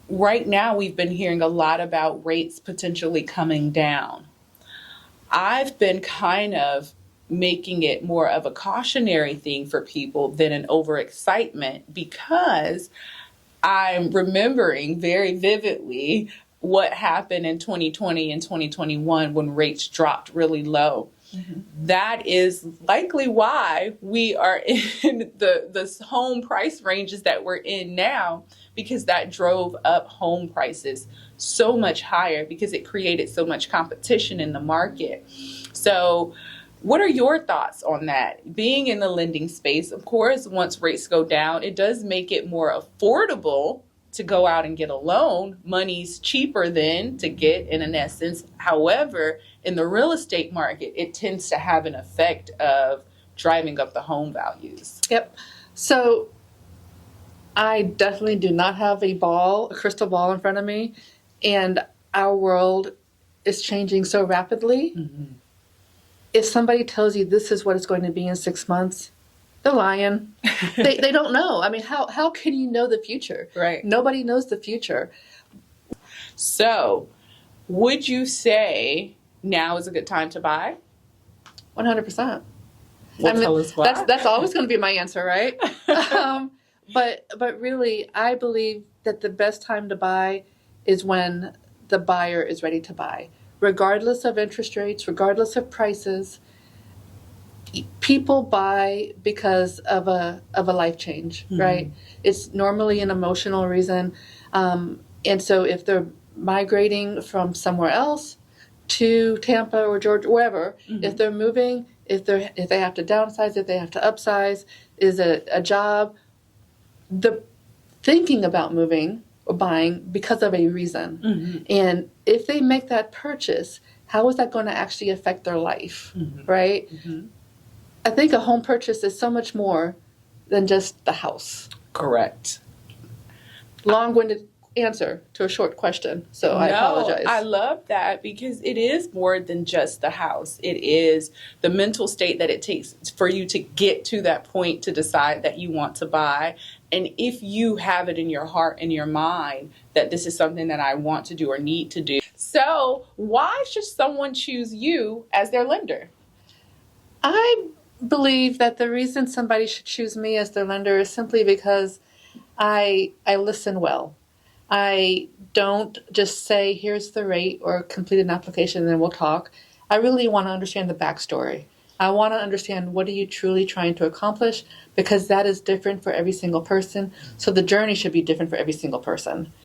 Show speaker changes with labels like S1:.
S1: right now we've been hearing a lot about rates potentially coming down. I've been kind of making it more of a cautionary thing for people than an overexcitement, because I'm remembering very vividly what happened in 2020 and 2021 when rates dropped really low. That is likely why we are in the home price ranges that we're in now, because that drove up home prices so much higher because it created so much competition in the market. So what are your thoughts on that? Being in the lending space, of course, once rates go down, it does make it more affordable to go out and get a loan. Money's cheaper then to get, in essence. However, in the real estate market, it tends to have an effect of driving up the home values.
S2: Yep. So I definitely do not have a crystal ball in front of me, and our world is changing so rapidly. If somebody tells you this is what it's going to be in 6 months, they're lying. They don't know. I mean, how can you know the future?
S1: Right.
S2: Nobody knows the future.
S1: So would you say now is a good time to buy?
S2: 100%.
S1: Well, tell us why.
S2: That's always going to be my answer, right? But really, I believe that the best time to buy is when the buyer is ready to buy. Regardless of interest rates, regardless of prices, people buy because of a life change, right? It's normally an emotional reason. And so if they're migrating from somewhere else to Tampa or Georgia, wherever, if they're moving, if they have to downsize, if they have to upsize, is it a job? The thinking about moving or buying because of a reason. And if they make that purchase, how is that going to actually affect their life, right? I think a home purchase is so much more than just the house.
S1: Correct.
S2: Long-winded answer to a short question, so I apologize.
S1: I love that, because it is more than just the house. It is the mental state that it takes for you to get to that point to decide that you want to buy. And if you have it in your heart and your mind that this is something that I want to do or need to do. So why should someone choose you as their lender?
S2: I believe that the reason somebody should choose me as their lender is simply because I listen well. I don't just say, here's the rate, or complete an application and then we'll talk. I really want to understand the backstory. I want to understand, what are you truly trying to accomplish, because that is different for every single person. So the journey should be different for every single person.